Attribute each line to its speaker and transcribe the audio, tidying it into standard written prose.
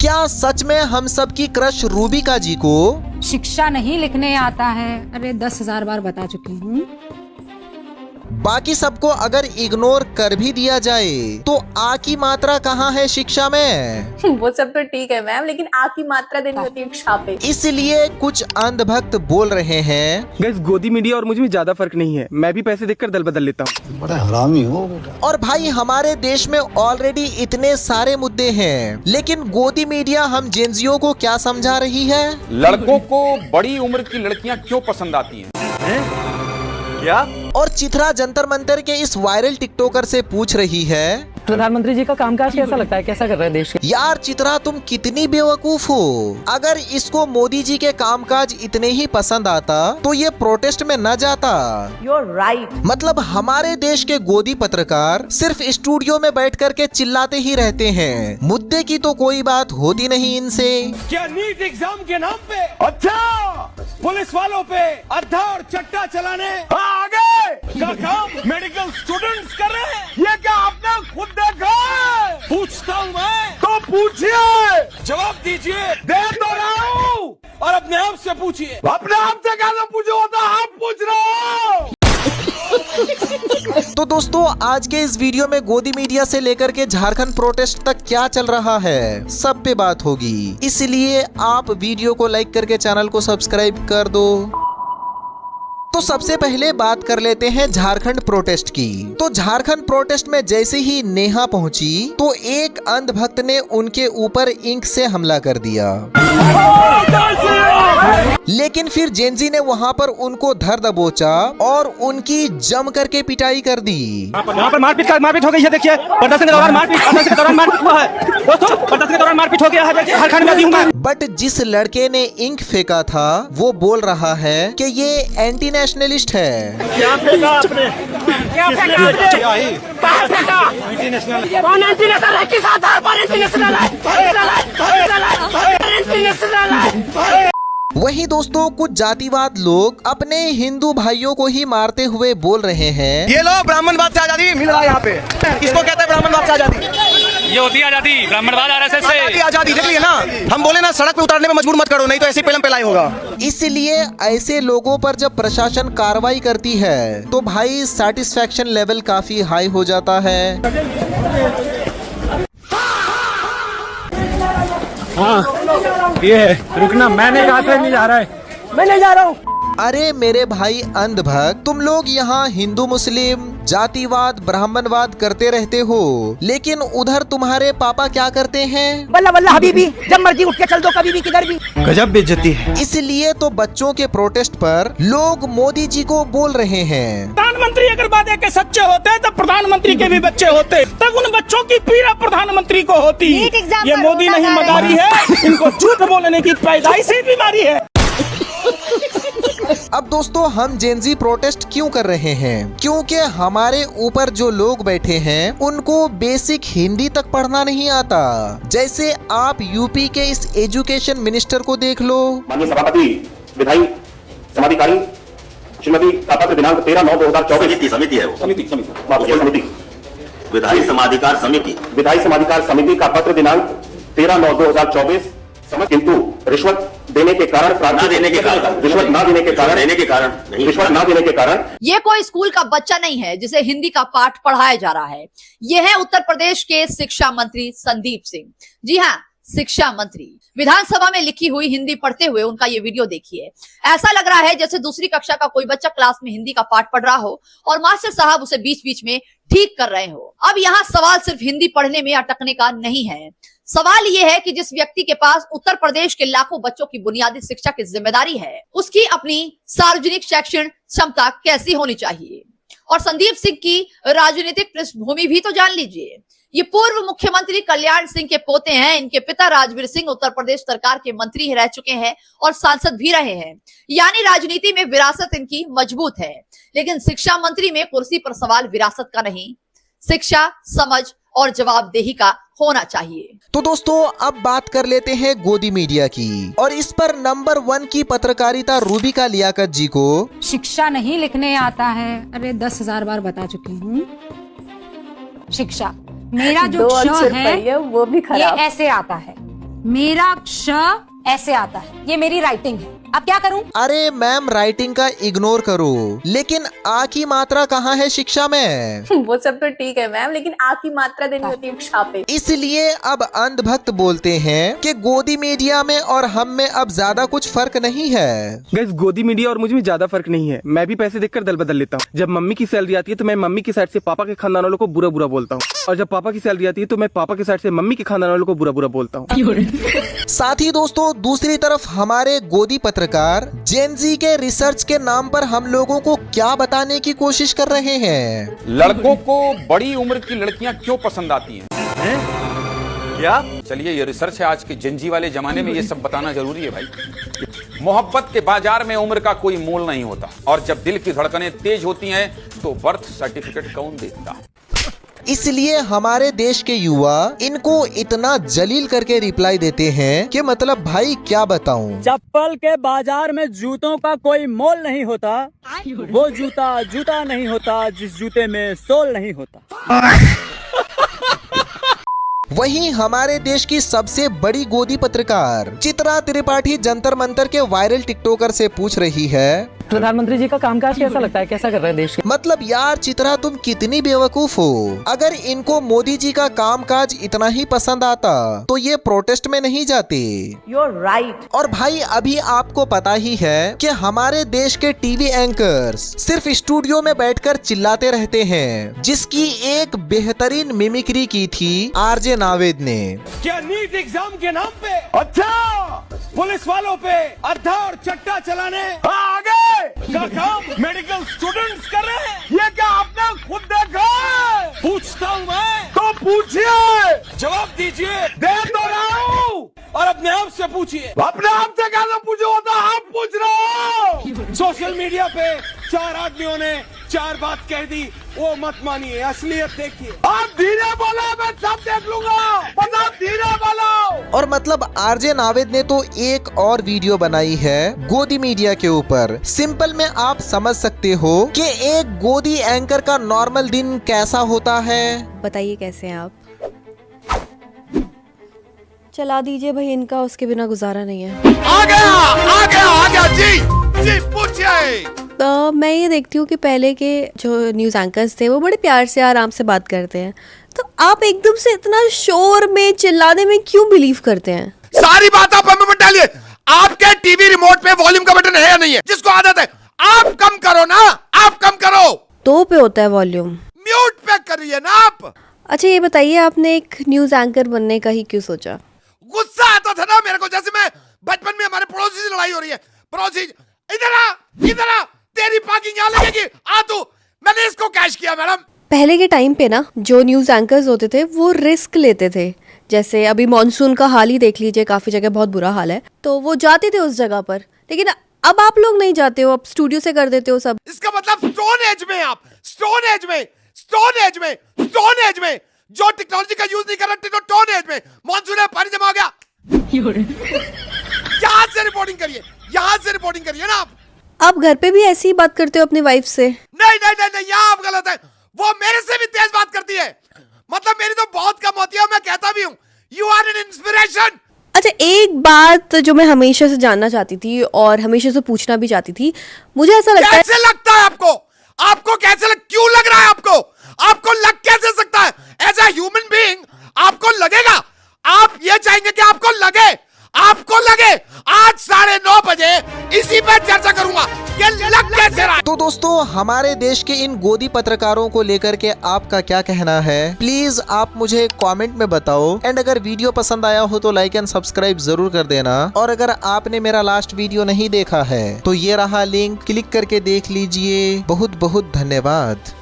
Speaker 1: क्या सच में हम सब की क्रश रूबिका जी को
Speaker 2: शिक्षा नहीं लिखने आता है? अरे 10,000 बार बता चुकी हूँ।
Speaker 1: बाकी सबको अगर इग्नोर कर भी दिया जाए तो आ की मात्रा कहाँ है शिक्षा में?
Speaker 3: वो सब तो ठीक है मैम, लेकिन आ की मात्रा देनी होती है कक्षा पे।
Speaker 1: इसलिए कुछ अंधभक्त बोल रहे हैं
Speaker 4: गाइस, गोदी मीडिया और मुझ में ज्यादा फर्क नहीं है, मैं भी पैसे देकर दल बदल लेता हूँ।
Speaker 5: बड़ा हरामी हो।
Speaker 1: और भाई हमारे देश में ऑलरेडी इतने सारे मुद्दे हैं, लेकिन गोदी मीडिया हम जेंजियों को क्या समझा रही है?
Speaker 6: लड़कों को बड़ी उम्र की लड़कियां क्यों पसंद आती हैं? क्या?
Speaker 1: और चित्रा जंतर मंतर के इस वायरल टिकटॉकर से पूछ रही है,
Speaker 7: प्रधानमंत्री जी का कामकाज कैसा लगता है, कैसा कर रहे हैं देश के?
Speaker 1: यार चित्रा तुम कितनी बेवकूफ हो। अगर इसको मोदी जी के कामकाज इतने ही पसंद आता तो ये प्रोटेस्ट में न जाता।
Speaker 3: You're right.
Speaker 1: मतलब हमारे देश के गोदी पत्रकार सिर्फ स्टूडियो में बैठ कर के चिल्लाते ही रहते हैं, मुद्दे की तो कोई बात होती नहीं इनसे।
Speaker 8: क्या नीट एग्जाम के नाम पे अच्छा पुलिस वालों पे अड्डा और चट्टा चलाने आगे का काम मेडिकल स्टूडेंट्स कर रहे हैं? ये क्या आपने खुद देखा? पूछता हूँ मैं, तो पूछिए, जवाब दीजिए। दे तो रहा हूँ, और अपने आप से पूछिए। अपने आप से कैसे पूछो, होता आप पूछ रहे हो।
Speaker 1: तो दोस्तों आज के इस वीडियो में गोदी मीडिया से लेकर के झारखंड प्रोटेस्ट तक क्या चल रहा है सब पे बात होगी, इसलिए आप वीडियो को लाइक करके चैनल को सब्सक्राइब कर दो। तो सबसे पहले बात कर लेते हैं झारखंड प्रोटेस्ट की। तो झारखंड प्रोटेस्ट में जैसे ही नेहा पहुंची तो एक अंधभक्त ने उनके ऊपर इंक से हमला कर दिया, लेकिन फिर जेंजी ने वहां पर उनको धर दबोचा और उनकी जम करके पिटाई कर दी।
Speaker 4: यहाँ पर मारपीट हो गई है, देखिए प्रदर्शन के दौरान मारपीट हुआ है दोस्तों, प्रदर्शन के दौरान मारपीट हो गया है, देखिए झारखंड में भी हुआ है।
Speaker 1: बट जिस लड़के ने इंक फेंका था वो बोल रहा है कि ये एंटी नेशनलिस्ट है।
Speaker 8: क्या फेंका आपने? क्या फेंका आपने? कहाँ फेंका? कौन एंटी नेशनल है? किस आधार पर एंटी नेशनल है? एंटी नेशनल है।
Speaker 1: वहीं दोस्तों कुछ जातिवाद लोग अपने हिंदू भाइयों को ही मारते हुए बोल रहे हैं,
Speaker 4: ये लो ब्राह्मणवाद से आजादी मिल रहा है यहाँ पे, इसको कहते हैं ब्राह्मणवाद से आजादी।
Speaker 9: ये होती है आजादी, ब्राह्मणवाद आरएसएस से
Speaker 4: आजादी देख लिए ना, हम बोले ना सड़क पे उतारने में मजबूर मत करो, नहीं तो ऐसे पेलम पेलाई होगा।
Speaker 1: इसलिए ऐसे लोगों पर जब प्रशासन कार्रवाई करती है तो भाई सैटिस्फैक्शन लेवल काफी हाई हो जाता है।
Speaker 8: हाँ ये है, रुकना, मैंने कहा था नहीं जा रहा है,
Speaker 7: मैं नहीं जा रहा हूँ।
Speaker 1: अरे मेरे भाई अंधभक्त, तुम लोग यहाँ हिंदू मुस्लिम जातिवाद ब्राह्मणवाद करते रहते हो, लेकिन उधर तुम्हारे पापा क्या करते हैं?
Speaker 7: बल्ला बल्ला हबीबी, जब मर्जी उठ के चल दो कभी भी किधर भी।
Speaker 4: गजब बेइज्जती है।
Speaker 1: इसलिए तो बच्चों के प्रोटेस्ट पर लोग मोदी जी को बोल रहे हैं,
Speaker 8: प्रधानमंत्री अगर वादे के सच्चे होते तो प्रधानमंत्री के भी बच्चे होते, तब उन बच्चों की पीड़ा प्रधानमंत्री को होती। ये मोदी नहीं मदारी है, इनको झूठ बोलने की पैदाइशी बीमारी है।
Speaker 1: अब दोस्तों हम जेंजी प्रोटेस्ट क्यों कर रहे हैं? क्योंकि हमारे ऊपर जो लोग बैठे हैं उनको बेसिक हिंदी तक पढ़ना नहीं आता। जैसे आप यूपी के इस एजुकेशन मिनिस्टर को देख लो।
Speaker 10: माननीय सभापति विधायी समाधिकारी श्रीमती का पत्र दिनांक 13/9/2024।
Speaker 6: समिति है वो,
Speaker 10: समिति
Speaker 6: विधायी समाधिकार
Speaker 10: समिति का पत्र दिनांक 13/9/2024। किंतु रिश्वत देने के कारण रिश्वत ना देने के कारण
Speaker 11: ये कोई स्कूल का बच्चा नहीं है जिसे हिंदी का पाठ पढ़ाया जा रहा है। ये है उत्तर प्रदेश के शिक्षा मंत्री संदीप सिंह। जी हाँ, शिक्षा मंत्री। विधानसभा में लिखी हुई हिंदी पढ़ते हुए उनका ये वीडियो देखिए। ऐसा लग रहा है जैसे दूसरी कक्षा का कोई बच्चा क्लास में हिंदी का पाठ पढ़ रहा हो और मास्टर साहब उसे बीच बीच में ठीक कर रहे हो। अब यहाँ सवाल सिर्फ हिंदी पढ़ने में अटकने का नहीं है। सवाल ये है कि जिस व्यक्ति के पास उत्तर प्रदेश के लाखों बच्चों की बुनियादी शिक्षा की जिम्मेदारी है, उसकी अपनी सार्वजनिक शैक्षणिक क्षमता कैसी होनी चाहिए। और संदीप सिंह की राजनीतिक पृष्ठभूमि भी तो जान लीजिए। ये पूर्व मुख्यमंत्री कल्याण सिंह के पोते हैं। इनके पिता राजवीर सिंह उत्तर प्रदेश सरकार के मंत्री रह चुके हैं और सांसद भी रहे हैं, यानी राजनीति में विरासत इनकी मजबूत है। लेकिन शिक्षा मंत्री में कुर्सी पर सवाल विरासत का नहीं, शिक्षा, समझ और जवाबदेही का होना चाहिए।
Speaker 1: तो दोस्तों अब बात कर लेते हैं गोदी मीडिया की, और इस पर नंबर 1 की पत्रकारिता रूबिका लियाकत जी को
Speaker 2: शिक्षा नहीं लिखने आता है। अरे 10,000 बार बता चुकी हूँ। शिक्षा, मेरा जो श है
Speaker 3: वो भी
Speaker 2: ये
Speaker 3: खराब।
Speaker 2: ऐसे आता है, मेरा क्ष ऐसे आता है, ये मेरी राइटिंग है। अब क्या करूं?
Speaker 1: अरे मैम, राइटिंग का इग्नोर करो, लेकिन आ की मात्रा कहाँ है शिक्षा में?
Speaker 3: वो सब तो ठीक है मैम, लेकिन आ की मात्रा देनी होती है क्षा पे।
Speaker 1: इसलिए अब अंधभक्त बोलते हैं कि गोदी मीडिया में और हम में अब ज्यादा कुछ फर्क नहीं है।
Speaker 4: गाइस, गोदी मीडिया और मुझ में ज्यादा फर्क नहीं है। मैं भी पैसे देखकर दल बदल लेता हूँ। जब मम्मी की सैलरी आती है तो मैं मम्मी की साइड से पापा के खानदान वालों को बुरा बुरा बोलता हूँ, और जब पापा की सैलरी आती है तो मैं पापा की साइड से मम्मी के खानदान वालों को बुरा बुरा बोलता हूँ।
Speaker 1: साथ ही दोस्तों, दूसरी तरफ हमारे गोदी पत्रकार जेनजी के रिसर्च के नाम पर हम लोगों को क्या बताने की कोशिश कर रहे हैं?
Speaker 6: लड़कों को बड़ी उम्र की लड़कियां क्यों पसंद आती हैं? क्या? चलिए, ये रिसर्च है। आज के जेनजी वाले जमाने में ये सब बताना जरूरी है भाई। मोहब्बत के बाजार में उम्र का कोई मोल नहीं होता, और जब दिल की धड़कनें तेज होती हैं तो बर्थ सर्टिफिकेट कौन देता?
Speaker 1: इसलिए हमारे देश के युवा इनको इतना जलील करके रिप्लाई देते हैं कि मतलब भाई क्या बताऊं।
Speaker 4: चप्पल के बाजार में जूतों का कोई मोल नहीं होता, वो जूता जूता नहीं होता जिस जूते में सोल नहीं होता।
Speaker 1: वहीं हमारे देश की सबसे बड़ी गोदी पत्रकार चित्रा त्रिपाठी जंतर मंतर के वायरल टिकटॉकर से पूछ रही है,
Speaker 7: प्रधानमंत्री जी का कामकाज कैसा लगता है, कैसा कर रहे हैं देश के?
Speaker 1: मतलब यार चित्रा, तुम कितनी बेवकूफ हो। अगर इनको मोदी जी का कामकाज इतना ही पसंद आता तो ये प्रोटेस्ट में नहीं जाते।
Speaker 3: You're right.
Speaker 1: और भाई, अभी आपको पता ही है कि हमारे देश के टीवी एंकर्स सिर्फ स्टूडियो में बैठकर चिल्लाते रहते हैं, जिसकी एक बेहतरीन मिमिक्री की थी आरजे नावेद ने।
Speaker 8: क्या नीट एग्जाम के नाम पे अच्छा पुलिस वालों पे अद्धा और चट्टा चलाने आगे का काम मेडिकल स्टूडेंट्स कर रहे हैं? ये क्या आपने खुद देखा? पूछता हूँ मैं, तो पूछिए, जवाब दीजिए। दे तो रहा हूँ, और अपने आप से पूछिए। अपने आप से कैसे पूछो, होता आप पूछ रहे हो। सोशल मीडिया पे 4 आदमियों ने 4 बात कह दी, वो मत मानिए, असलियत देखिए। आप धीरे बोलो, मैं सब देख लूंगा, बस आप धीरे बोलो।
Speaker 1: और मतलब आरजे नावेद ने तो एक और वीडियो बनाई है गोदी मीडिया के ऊपर। सिंपल में आप समझ सकते हो कि एक गोदी एंकर का नॉर्मल दिन कैसा होता है।
Speaker 5: बताइए कैसे हैं आप? चला दीजिए भाई, इनका उसके बिना गुजारा नहीं है।
Speaker 8: आ गया जी पूछिए।
Speaker 5: तो मैं ये देखती हूँ कि पहले के जो न्यूज़ एंकर्स थे वो बड़े प्यार से आराम से बात करते हैं, तो आप एकदम से इतना शोर में चिल्लाने में क्यों बिलीव करते हैं?
Speaker 8: सारी बात आप हमें मत डालिए। आपके टीवी रिमोट पे वॉल्यूम का बटन है या नहीं है? जिसको आदत है आप कम करो ना, आप कम करो।
Speaker 5: तो पे होता है वॉल्यूम,
Speaker 8: म्यूट पे करिए ना आप।
Speaker 5: अच्छा ये बताइए, आपने एक न्यूज़ एंकर बनने का ही क्यों सोचा?
Speaker 8: गुस्सा आता था ना मेरे को, जैसे मैं बचपन में हमारे पड़ोसी से लड़ाई हो रही है, पड़ोसी इधर आ, तेरी पार्किंग यहाँ लगेगी, आ तू। मैंने इसको कैश किया मैडम।
Speaker 5: पहले के टाइम पे ना जो न्यूज़ एंकर्स होते थे वो रिस्क लेते थे। जैसे अभी मॉनसून का हाल ही देख लीजिए, काफी जगह बहुत बुरा हाल है, तो वो जाते थे उस जगह पर। लेकिन अब आप लोग नहीं जाते हो, अब स्टूडियो से कर देते हो सब।
Speaker 8: इसका मतलब स्टोन एज में आप, स्टोन एज में जो टेक्नोलॉजी का यूज नहीं कर रहे, स्टोन एज में मॉनसून है, पानी जमा हो गया। यहाँ से रिपोर्टिंग करिए ना आप।
Speaker 5: घर पे भी ऐसी ही बात करते हो अपनी वाइफ से?
Speaker 8: नहीं, यहाँ आप गलत है। वो मेरे से भी तेज बात करती है, मतलब मेरी तो बहुत कम होती है, मैं कहता भी हूँ यू आर एन इंस्पिरेशन।
Speaker 5: अच्छा, एक बात जो मैं हमेशा से जानना चाहती थी और हमेशा से पूछना भी चाहती थी, मुझे ऐसा लगता है,
Speaker 8: कैसे लगता है आपको कैसे क्यों लग रहा है आपको लग कैसे सकता है? एज अ ह्यूमन बीइंग आपको लगेगा, आप ये चाहेंगे कि आपको लगे। आज 9:30 बजे इसी पे चर्चा करूंगा कि लग कैसे रहा है।
Speaker 1: तो दोस्तों, हमारे देश के इन गोदी पत्रकारों को लेकर के आपका क्या कहना है, प्लीज आप मुझे कमेंट में बताओ। एंड अगर वीडियो पसंद आया हो तो लाइक एंड सब्सक्राइब जरूर कर देना। और अगर आपने मेरा लास्ट वीडियो नहीं देखा है तो ये रहा लिंक, क्लिक करके देख लीजिए। बहुत बहुत धन्यवाद।